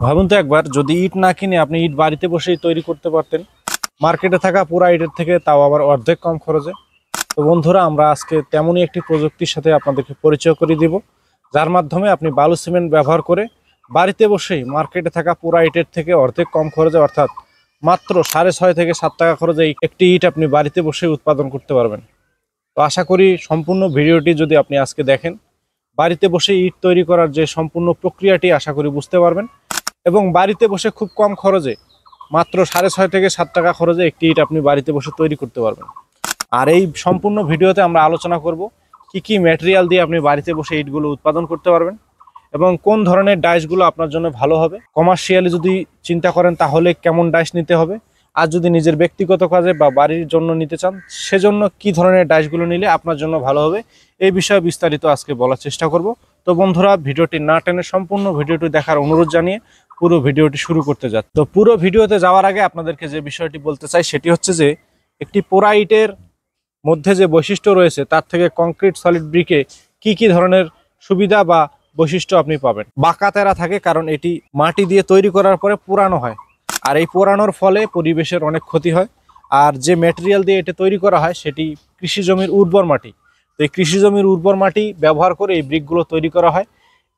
ভাবুন তো একবার, যদি ইট না কিনে আপনি ইট বাড়িতে বসেই তৈরি করতে পারতেন, মার্কেটে থাকা পুরা ইটের থেকে, তাও আবার অর্ধেক কম খরচে। তো বন্ধুরা, আমরা আজকে তেমনই একটি প্রযুক্তির সাথে আপনাদেরকে পরিচয় করে দিব, যার মাধ্যমে আপনি বালু সিমেন্ট ব্যবহার করে বাড়িতে বসেই মার্কেটে থাকা পুরা ইটের থেকে অর্ধেক কম খরচে, অর্থাৎ মাত্র 6.5 থেকে 7 টাকা খরচে একটি ইট আপনি বাড়িতে বসেই উৎপাদন করতে পারবেন। তো আশা করি সম্পূর্ণ ভিডিওটি যদি আপনি আজকে দেখেন, বাড়িতে বসে ইট তৈরি করার যে সম্পূর্ণ প্রক্রিয়াটি আশা করি বুঝতে পারবেন, এবং বাড়িতে বসে খুব কম খরচে, মাত্র 6.5 থেকে 7 টাকা খরচে একটি ইট আপনি বাড়িতে বসে তৈরি করতে পারবেন। আর এই সম্পূর্ণ ভিডিওতে আমরা আলোচনা করব কি কি ম্যাটেরিয়াল দিয়ে আপনি বাড়িতে বসে ইটগুলো উৎপাদন করতে পারবেন, এবং কোন ধরনের ডাইসগুলো আপনার জন্য ভালো হবে। কমার্শিয়ালি যদি চিন্তা করেন তাহলে কেমন ডাইস নিতে হবে, আর যদি নিজের ব্যক্তিগত কাজে বা বাড়ির জন্য নিতে চান সেজন্য কি ধরনের ডাইসগুলো নিলে আপনার জন্য ভালো হবে, এই বিষয়ে বিস্তারিত আজকে বলার চেষ্টা করব। তো বন্ধুরা, ভিডিওটি না টেনে সম্পূর্ণ ভিডিওটি দেখার অনুরোধ জানিয়ে পুরো ভিডিওটি শুরু করতে যাচ্ছি। তো পুরো ভিডিওতে যাওয়ার আগে আপনাদেরকে যে বিষয়টি বলতে চাই সেটি হচ্ছে যে, একটি পোড়া ইটের মধ্যে যে বৈশিষ্ট্য রয়েছে তার থেকে কংক্রিট সলিড ব্রিকে কি কি ধরনের সুবিধা বা বৈশিষ্ট্য আপনি পাবেন। বাঁকা তেরা থাকে, কারণ এটি মাটি দিয়ে তৈরি করার পরে পুরানো হয়, আর এই পোড়ানোর ফলে পরিবেশের অনেক ক্ষতি হয়। আর যে ম্যাটেরিয়াল দিয়ে এটা তৈরি করা হয় সেটি কৃষি জমির উর্বর মাটি। তো এই কৃষি জমির উর্বর মাটি ব্যবহার করে এই ব্রিকগুলো তৈরি করা হয়।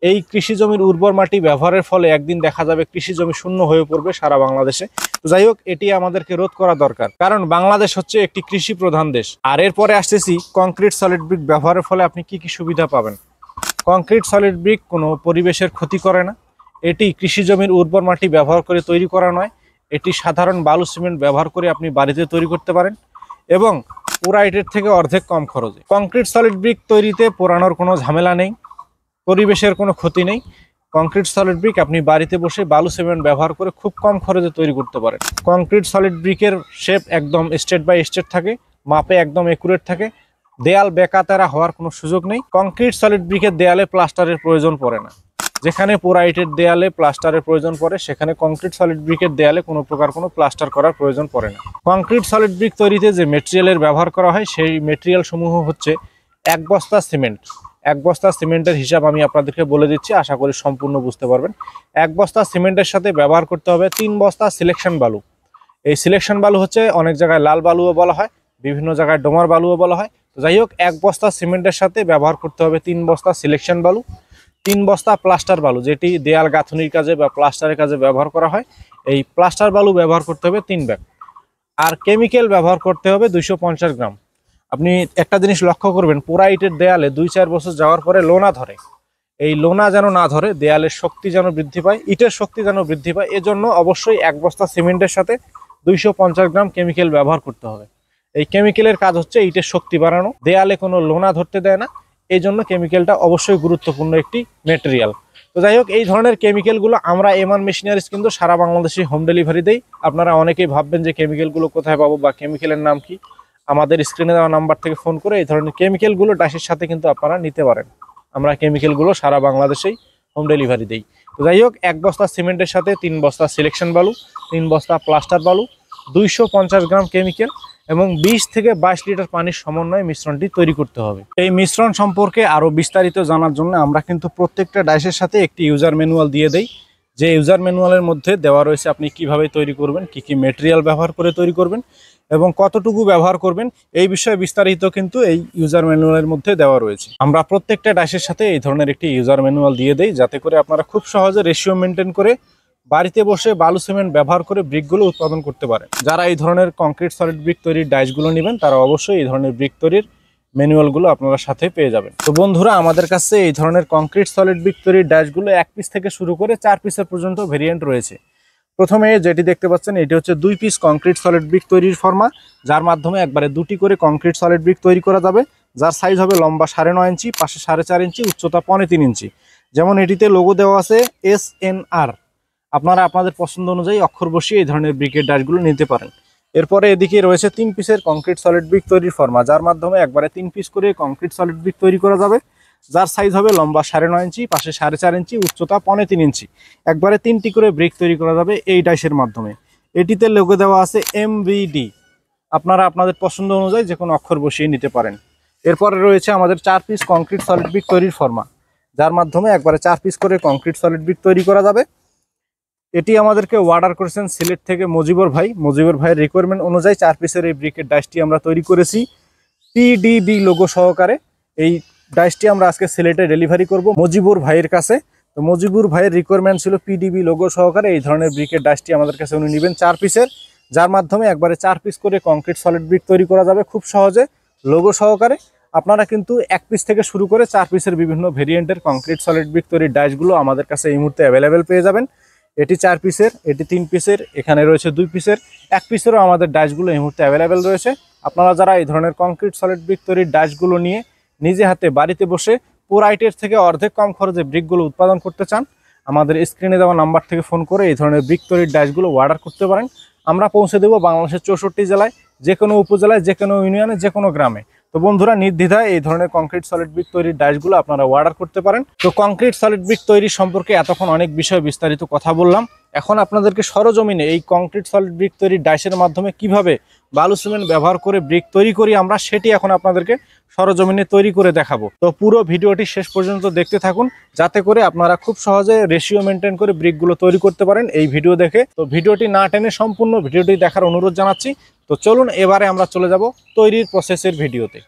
এই কৃষি জমির উর্বর মাটি ব্যবহারের ফলে একদিন দেখা যাবে কৃষি জমি শূন্য হয়ে পড়বে সারা বাংলাদেশে। তো যাই হোক, এটি আমাদেরকে রোধ করা দরকার, কারণ বাংলাদেশ হচ্ছে একটি কৃষি প্রধান দেশ। আর এরপরে আসতেছি কংক্রিট সলিড ব্রিক ব্যবহারের ফলে আপনি কি কি সুবিধা পাবেন। কংক্রিট সলিড ব্রিক কোনো পরিবেশের ক্ষতি করে না। এটি কৃষি জমির উর্বর মাটি ব্যবহার করে তৈরি করা নয়, এটি সাধারণ বালু সিমেন্ট ব্যবহার করে আপনি বাড়িতে তৈরি করতে পারেন, এবং পোড়া ইটের থেকে অর্ধেক কম খরচে। কংক্রিট সলিড ব্রিক তৈরিতে পোড়ানোর কোনো ঝামেলা নেই, পরিবেশের কোনো ক্ষতি নেই। কংক্রিট সলিড ব্রিক আপনি বাড়িতে বসে বালু সিমেন্ট ব্যবহার করে খুব কম খরচে তৈরি করতে পারেন। কংক্রিট সলিড ব্রিকের শেপ একদম স্টেট বাই স্টেট থাকে, মাপে একদম একুরেট থাকে, দেয়াল বেকাতেরা হওয়ার কোনো সুযোগ নেই। কংক্রিট সলিড ব্রিকের দেয়ালে প্লাস্টারের প্রয়োজন পড়ে না। যেখানে পোড়া ইটের দেয়ালে প্লাস্টারের প্রয়োজন পড়ে, সেখানে কংক্রিট সলিড ব্রিকের দেয়ালে কোনো প্রকার কোনো প্লাস্টার করার প্রয়োজন পড়ে না। কংক্রিট সলিড ব্রিক তৈরিতে যে মেটেরিয়ালের ব্যবহার করা হয় সেই মেটেরিয়াল সমূহ হচ্ছে 1 বস্তা সিমেন্ট। 1 বস্তা সিমেন্টের হিসাব আমি আপনাদেরকে বলে দিচ্ছি, আশা করি সম্পূর্ণ বুঝতে পারবেন। 1 বস্তা সিমেন্টের সাথে ব্যবহার করতে হবে 3 বস্তা সিলেকশন বালু। এই সিলেকশন বালু হচ্ছে অনেক জায়গায় লাল বালুও বলা হয়, বিভিন্ন জায়গায় ডোমার বালুও বলা হয়। তো যাই হোক, 1 বস্তা সিমেন্টের সাথে ব্যবহার করতে হবে 3 বস্তা সিলেকশন বালু, 3 বস্তা প্লাস্টার বালু, যেটি দেয়াল গাঁথনির কাজে বা প্লাস্টারের কাজে ব্যবহার করা হয়। এই প্লাস্টার বালু ব্যবহার করতে হবে 3 ব্যাগ। আর কেমিক্যাল ব্যবহার করতে হবে 250 গ্রাম। আপনি একটা জিনিস লক্ষ্য করবেন, পোড়া ইটের দেয়ালে 2-4 বছর যাওয়ার পরে লোনা ধরে। এই লোনা যেন না ধরে, দেয়ালের শক্তি যেন বৃদ্ধি পায়, ইটের শক্তি যেন বৃদ্ধি পায়, এজন্য অবশ্যই 1 বস্তা সিমেন্টের সাথে 250 গ্রাম কেমিক্যাল ব্যবহার করতে হবে। এই কেমিক্যালের কাজ হচ্ছে ইটের শক্তি বাড়ানো, দেয়ালে কোনো লোনা ধরতে দেয় না। এই জন্য কেমিক্যালটা অবশ্যই গুরুত্বপূর্ণ একটি ম্যাটেরিয়াল। তো যাই হোক, এই ধরনের কেমিক্যালগুলো আমরা এমআন মেশিনারিজ কিন্তু সারা বাংলাদেশে হোম ডেলিভারি দেই। আপনারা অনেকেই ভাববেন যে কেমিক্যালগুলো কোথায় পাবো বা কেমিক্যালের নাম কি, আমাদের স্ক্রিনে দেওয়া নাম্বার থেকে ফোন করে এই ধরনের কেমিক্যালগুলো ডাইসের সাথে কিন্তু আপনারা নিতে পারেন। আমরা কেমিক্যালগুলো সারা বাংলাদেশেই হোম ডেলিভারি দেই। তো যাই হোক, 1 বস্তা সিমেন্টের সাথে 3 বস্তা সিলেকশন বালু, 3 বস্তা প্লাস্টার বালু, 250 গ্রাম কেমিক্যাল এবং 20 থেকে 22 লিটার পানির সমন্বয়ে মিশ্রণটি তৈরি করতে হবে। এই মিশ্রণ সম্পর্কে আরও বিস্তারিত জানার জন্য আমরা কিন্তু প্রত্যেকটা ডাইসের সাথে একটি ইউজার ম্যানুয়াল দিয়ে দেই। যে ইউজার ম্যানুয়ালের মধ্যে দেওয়া রয়েছে আপনি কিভাবে তৈরি করবেন, কি কি ম্যাটেরিয়াল ব্যবহার করে তৈরি করবেন এবং কতটুকু ব্যবহার করবেন, এই বিষয়ে বিস্তারিত কিন্তু এই ইউজার ম্যানুয়ালের মধ্যে দেওয়া রয়েছে। আমরা প্রত্যেকটা ডাইসের সাথে এই ধরনের একটি ইউজার ম্যানুয়াল দিয়ে দেই, যাতে করে আপনারা খুব সহজে রেশিও মেনটেন করে বাড়িতে বসে বালু সিমেন্ট ব্যবহার করে ব্রিকগুলো উৎপাদন করতে পারেন। যারা এই ধরনের কংক্রিট সলিড ব্রিক তৈরির ডাইসগুলো নেবেন, তারা অবশ্যই এই ধরনের ব্রিক তৈরির ম্যানুয়ালগুলো আপনারা সাথে পেয়ে যাবেন। তো বন্ধুরা, আমাদের কাছে এই ধরনের কংক্রিট সলিড ব্রিক তৈরির ডাইসগুলো 1 পিস থেকে শুরু করে 4 পিসের পর্যন্ত ভেরিয়েন্ট রয়েছে। প্রথমে যেটি দেখতে পাচ্ছেন, এটি হচ্ছে 2 পিস কংক্রিট সলিড ব্রিক তৈরির ফর্মা, যার মাধ্যমে একবারে 2টি করে কংক্রিট সলিড ব্রিক তৈরি করা যাবে। যার সাইজ হবে লম্বা 9.5 ইঞ্চি, পাশে 4.5 ইঞ্চি, উচ্চতা 3.25 ইঞ্চি। যেমন এটিতে লোগো দেওয়া আছে SNR। আপনারা আপনাদের পছন্দ অনুযায়ী অক্ষর বসিয়ে এই ধরনের ব্রিকের ডাইসগুলো নিতে পারেন। এরপরে এদিকে রয়েছে 3 পিসের কংক্রিট সলিড ব্রিক তৈরির ফর্মা, যার মাধ্যমে একবারে 3 পিস করে কংক্রিট সলিড ব্রিক তৈরি করা যাবে। যার সাইজ হবে লম্বা 9.5 ইঞ্চি, পাশে 4.5 ইঞ্চি, উচ্চতা 3.25 ইঞ্চি। একবারে 3টি করে ব্রিক তৈরি করা যাবে এই ডাইসের মাধ্যমে। এটিতে লোগো দেওয়া আছে MVD। আপনারা আপনাদের পছন্দ অনুযায়ী যে কোনো অক্ষর বসিয়ে নিতে পারেন। এরপরে রয়েছে আমাদের 4 পিস কংক্রিট সলিড ব্রিক তৈরির ফর্মা, যার মাধ্যমে একবারে 4 পিস করে কংক্রিট সলিড ব্রিক তৈরি করা যাবে। এটি আমাদেরকে অর্ডার করেছেন সিলেট থেকে মজিবর ভাই। মজিবর ভাইয়ের রিকোয়ারমেন্ট অনুযায়ী 4 পিসের এই ব্রিকের ডাইসটি আমরা তৈরি করেছি পিডিবি লোগো সহকারে। এই ডাইসটি আমরা আজকে সিলেটে ডেলিভারি করব মজিবুর ভাইয়ের কাছে। তো মজিবুর ভাইয়ের রিকোয়ারমেন্ট ছিল পিডিবি লোগো সহকারে এই ধরনের ব্রিকের ডাইসটি আমাদের কাছে উনি নেবেন 4 পিসের, যার মাধ্যমে একবারে 4 পিস করে কংক্রিট সলিড ব্রিক তৈরি করা যাবে খুব সহজে লোগো সহকারে। আপনারা কিন্তু 1 পিস থেকে শুরু করে 4 পিসের বিভিন্ন ভেরিয়েন্টের কংক্রিট সলিড ব্রিক তৈরির ডাইসগুলো আমাদের কাছে এই মুহূর্তে অ্যাভেলেবেল পেয়ে যাবেন। এটি 4 পিসের, এটি 3 পিসের, এখানে রয়েছে 2 পিসের, 1 পিসেরও আমাদের ডাইসগুলো এই মুহূর্তে অ্যাভেলেবেল রয়েছে। আপনারা যারা এই ধরনের কংক্রিট সলিড ব্রিক তৈরির ডাইসগুলো নিয়ে নিজে হাতে বাড়িতে বসে পুরো আইটের থেকে অর্ধেক কম খরচে ব্রিকগুলো উৎপাদন করতে চান, আমাদের স্ক্রিনে দেওয়া নাম্বার থেকে ফোন করে এই ধরনের ব্রিক তৈরির ডাইসগুলো অর্ডার করতে পারেন। আমরা পৌঁছে দেবো বাংলাদেশের 64 জেলায়, যে কোনো উপজেলায়, যে কোনো ইউনিয়নে, যে কোনো গ্রামে। তো বন্ধুরা নির্দ্বিধায় এই ধরনের কংক্রিট সলিড ব্রিক তৈরির ডাইসগুলো আপনারা অর্ডার করতে পারেন। তো কংক্রিট সলিড ব্রিক তৈরি সম্পর্কে এতক্ষণ অনেক বিষয় বিস্তারিত কথা বললাম। এখন আপনাদেরকে সরজমিনে এই কংক্রিট সলিড ব্রিক তৈরির ডাইসের মাধ্যমে কিভাবে বালু সিমেন্ট ব্যবহার করে ব্রিক তৈরি করি আমরা, সেটি এখন আপনাদেরকে সরজমিনে তৈরি করে দেখাবো। তো পুরো ভিডিওটি শেষ পর্যন্ত দেখতে থাকুন, যাতে করে আপনারা খুব সহজে রেশিও মেনটেন করে ব্রিকগুলো তৈরি করতে পারেন এই ভিডিও দেখে। তো ভিডিওটি না টেনে সম্পূর্ণ ভিডিওটি দেখার অনুরোধ জানাচ্ছি। তো চলুন এবারে আমরা চলে যাব তৈরির প্রসেসের ভিডিওতে।